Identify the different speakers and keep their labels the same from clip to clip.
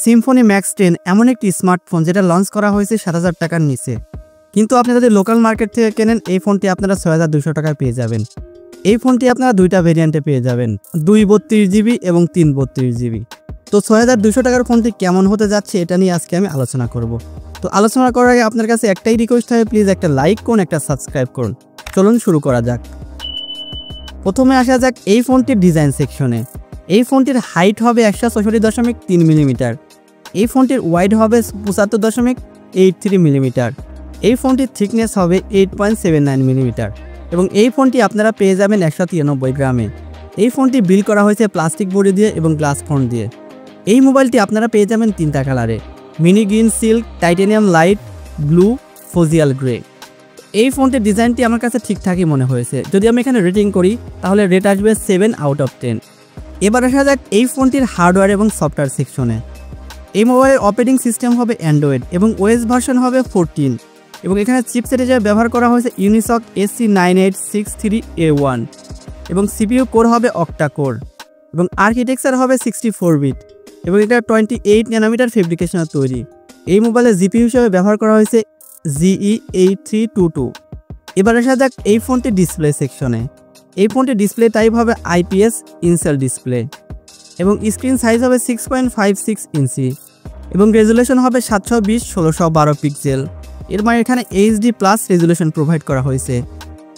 Speaker 1: Symphony max 10 এমন একটি smartphone যেটা লঞ্চ করা হয়েছে ৭,০০০ টাকার নিচে, কিন্তু আপনি যদি লোকাল মার্কেট থেকে কেনেন এই ফোনটি আপনারা ৬,২০০ টাকায় পেয়ে যাবেন। এই ফোনটি আপনারা দুইটা ভেরিয়েন্টে পেয়ে যাবেন, 232GB এবং 332GB। তো ৬,২০০ টাকার ফোনটি কেমন হতে যাচ্ছে এটা নিয়ে আজকে আমি আলোচনা করব। তো আলোচনা করার আগে আপনার কাছে একটাই রিকোয়েস্ট হয়, প্লিজ একটা লাইক করুন, একটা সাবস্ক্রাইব করুন। চলুন শুরু করা যাক। প্রথমে আসা যাক এই ফোনটির ডিজাইন সেকশনে। এই ফোনটির হাইট হবে ১৬৬.৩ মিলিমিটার। এই ফোনটির ওয়াইড হবে ৭৫.83 মিলিমিটার। এই ফোনটির থিকনেস হবে 8.79 মিলিমিটার এবং এই ফোনটি আপনারা পেয়ে যাবেন ১৯৩ গ্রামে। এই ফোনটি বিল্ড করা হয়েছে প্লাস্টিক বডি দিয়ে এবং গ্লাস ফ্রন্ট দিয়ে। এই মোবাইলটি আপনারা পেয়ে যাবেন তিনটা কালারে, mini green silk, titanium light blue, ফোজিয়াল গ্রে। এই ফোনটির ডিজাইনটি আমার কাছে ঠিকঠাকই মনে হয়েছে। যদি আমি এখানে রেটিং করি তাহলে রেট আসবে 7/10। এবার আসা যাক এই ফোনটির হার্ডওয়্যার এবং সফটওয়্যার সেকশনে। এই মোবাইলের অপারেটিং সিস্টেম হবে অ্যান্ড্রয়েড এবং ওএস ভার্সন হবে 14 এবং এখানে চিপসেট হিসেবে ব্যবহার করা হয়েছে ইউনিসক SC9863A1 এবং সিপিইউ কোর হবে অক্টা কোর এবং আর্কিটেকচার হবে 64 বিট এবং এটা 28 ন্যানোমিটার ফেব্রিকেশনে তৈরি। এই মোবাইলে জিপিইউ হিসেবে ব্যবহার করা হয়েছে GE8322। এবার আসা যাক এই ফোনটির ডিসপ্লে সেকশনে। এই ফোনটির ডিসপ্লে টাইপ হবে IPS ইনসেল ডিসপ্লে এবং স্ক্রিন সাইজ হবে 6.56 ইঞ্চি এবং রেজুলেশন হবে 720x1612 পিক্সেল। এর মানে এখানে HD+ রেজুলেশন প্রোভাইড করা হয়েছে।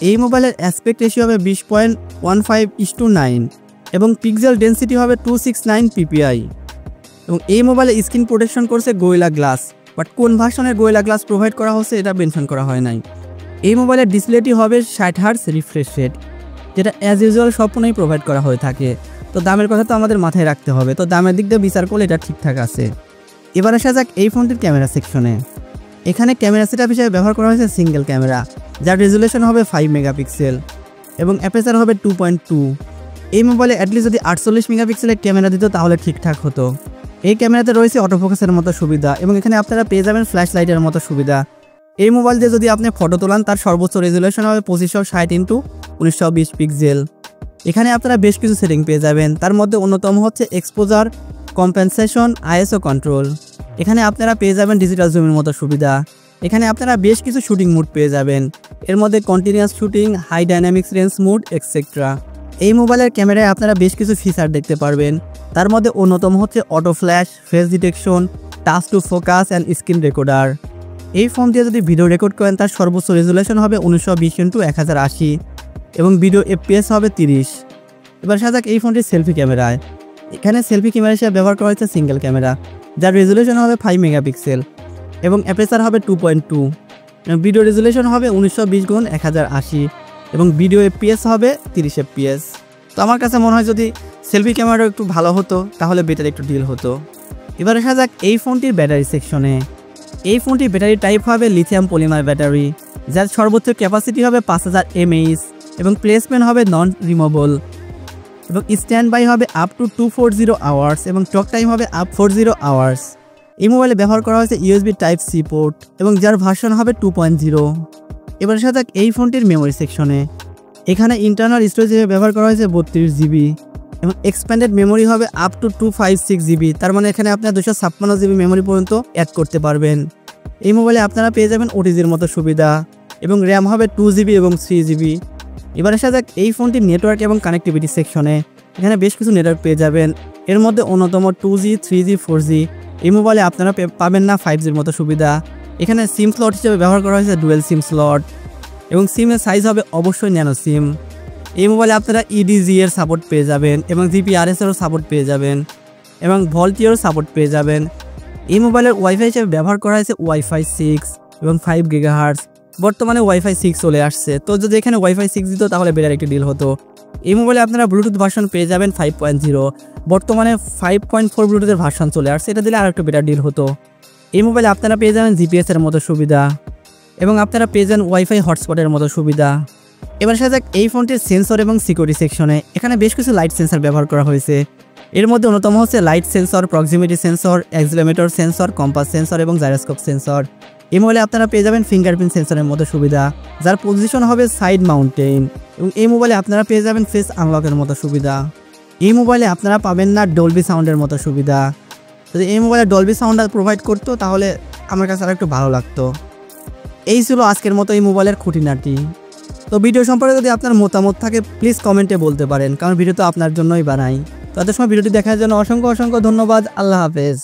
Speaker 1: এই মোবাইলের অ্যাসপেক্ট রেশিও হবে 20.15:9 এবং পিক্সেল ডেন্সিটি হবে 269 ppi এবং এই মোবাইলে স্ক্রিন প্রোটেকশন করছে গোরিলা গ্লাস, বাট কোন ভার্সনের গোরিলা গ্লাস প্রোভাইড করা হচ্ছে এটা মেনশন করা হয় নাই। এই মোবাইলের ডিসপ্লেটি হবে 60Hz রিফ্রেশ রেট, যেটা অ্যাজ ইউজুয়াল সব ফোনেই প্রোভাইড করা হয়ে থাকে। তো দামের কথা তো আমাদের মাথায় রাখতে হবে, তো দামের দিক দিয়ে বিচার করলে এটা ঠিকঠাক আছে। এবার আসা যাক এই ফোনটির ক্যামেরা সেকশনে। এখানে ক্যামেরা সেটআপ হিসেবে ব্যবহার করা হয়েছে সিঙ্গেল ক্যামেরা, যার রেজুলেশন হবে 5 মেগাপিক্সেল এবং অ্যাপারচার হবে 2.2। এই মোবাইলে অ্যাটলিস্ট যদি 48 মেগাপিক্সেলের ক্যামেরা দিত তাহলে ঠিকঠাক হতো। এই ক্যামেরাতে রয়েছে অটোফোকাসের মতো সুবিধা এবং এখানে আপনারা পেয়ে যাবেন ফ্ল্যাশ লাইটের মতো সুবিধা। এই মোবাইল দিয়ে যদি আপনি ফটো তোলান তার সর্বোচ্চ রেজুলেশন হবে 2560x1920 পিক্সেল। এখানে আপনারা বেশ কিছু সেটিং পেয়ে যাবেন, তার মধ্যে অন্যতম হচ্ছে এক্সপোজার, কম্পেনসেশন, ISO কন্ট্রোল। এখানে আপনারা পেয়ে যাবেন ডিজিটাল জুমের মতো সুবিধা। এখানে আপনারা বেশ কিছু শুটিং মুড পেয়ে যাবেন, এর মধ্যে continuous shooting, high dynamics range mode etcetera. এই মোবাইলের ক্যামেরায় আপনারা বেশ কিছু ফিচার দেখতে পারবেন, তার মধ্যে অন্যতম হচ্ছে auto flash, face detection, touch to focus and screen recorder. এই ফোন দিয়ে যদি ভিডিও রেকর্ড করেন তার সর্বোচ্চ রেজুলেশন হবে 1920x1080 এবং ভিডিও FPS হবে 30। এবার সাজাক এই ফোনটির সেলফি ক্যামেরায়। এখানে সেলফি ক্যামেরা হিসেবে ব্যবহার করা হয়েছে সিঙ্গেল ক্যামেরা, যার রেজুলেশন হবে 5 মেগাপিক্সেল এবং অ্যাপারচার হবে 2.2। ভিডিও রেজুলেশন হবে 1920x1080 এবং ভিডিও FPS হবে 30 FPS। তো আমার কাছে মনে হয় যদি সেলফি ক্যামেরা একটু ভালো হতো তাহলে বেটার একটু ডিল হতো। এবার আসা যাক এই ফোনটির ব্যাটারি সেকশনে। এই ফোনটির ব্যাটারি টাইপ হবে লিথিয়াম পলিমার ব্যাটারি, যার সর্বোচ্চ ক্যাপাসিটি হবে 5000 mAh এবং প্লেসমেন্ট হবে নন রিমুভেবল এবং স্ট্যান্ড বাই হবে আপ টু 240 আওয়ার্স এবং টক টাইম হবে আপ 40 আওয়ার্স। এই মোবাইলে ব্যবহার করা হয়েছে USB Type-C পোর্ট এবং যার ভার্সন হবে 2.0। এবার আসা যাক এই ফোনটির মেমোরি সেকশনে। এখানে ইন্টারনাল স্টোরেজ হিসেবে ব্যবহার করা হয়েছে 32GB এবং এক্সপ্যান্ডেড মেমোরি হবে আপ টু 256GB, তার মানে এখানে আপনারা 256GB মেমোরি পর্যন্ত অ্যাড করতে পারবেন। এই মোবাইলে আপনারা পেয়ে যাবেন OTG'র মতো সুবিধা এবং র্যাম হবে 2GB এবং 3GB। এবার আসা যাক এই ফোনটির নেটওয়ার্ক এবং কানেক্টিভিটি সেকশনে। এখানে বেশ কিছু নেটওয়ার্ক পেয়ে যাবেন, এর মধ্যে অন্যতম 2G, 3G, 4G। এই মোবাইলে আপনারা পাবেন না 5G'র মতো সুবিধা। এখানে সিম স্লট হিসেবে ব্যবহার করা হয়েছে ডুয়েল সিম স্লট এবং সিমের সাইজ হবে অবশ্যই ন্যানো সিম। এই মোবাইলে আপনারা EDG এর সাপোর্ট পেয়ে যাবেন এবং GPRS এরও সাপোর্ট পেয়ে যাবেন এবং ভল্টিরও সাপোর্ট পেয়ে যাবেন। এই মোবাইলের ওয়াইফাই হিসেবে ব্যবহার করা হয়েছে Wi-Fi 6 এবং 5 GHz। বর্তমানে Wi-Fi 6 চলে আসছে, তো যদি এখানে Wi-Fi 6 দিত তাহলে বেটার একটি ডিল হতো। এই মোবাইলে আপনারা ব্লুটুথ ভার্সন পেয়ে যাবেন 5.0, বর্তমানে 5.4 ব্লুটুথের ভার্সন চলে আসছে, এটা দিলে আর একটু বেটার ডিল হতো। এই মোবাইলে আপনারা পেয়ে যাবেন GPS এর মতো সুবিধা এবং আপনারা পেয়ে যাবেন ওয়াইফাই হটস্পটের মতো সুবিধা। এবার আসা যাক এই ফোনটির সেন্সর এবং সিকিউরিটি সেকশনে। এখানে বেশ কিছু লাইট সেন্সর ব্যবহার করা হয়েছে, এর মধ্যে অন্যতম হচ্ছে light sensor, proximity sensor, accelerometer sensor, compass sensor এবং জাইরোস্কোপ সেন্সর। এই মোবাইলে আপনারা পেয়ে যাবেন ফিঙ্গারপ্রিন্ট সেন্সরের মতো সুবিধা, যার পজিশন হবে সাইড মাউন্টেন এবং এই মোবাইলে আপনারা পেয়ে যাবেন ফেস আনলকের মতো সুবিধা। এই মোবাইলে আপনারা পাবেন না ডলবি সাউন্ডের মতো সুবিধা যদি এই মোবাইলে ডলবি সাউন্ড প্রোভাইড করতো তাহলে আমার কাছে আর একটু ভালো লাগতো। এই ছিল আজকের মতো এই মোবাইলের খুঁটিনাটি। তো ভিডিও সম্পর্কে যদি আপনার মতামত থাকে প্লিজ কমেন্টে বলতে পারেন, কারণ ভিডিও তো আপনার জন্যই বানাই। তো এত সময় ভিডিওটি দেখার জন্য অসংখ্য ধন্যবাদ। আল্লাহ হাফেজ।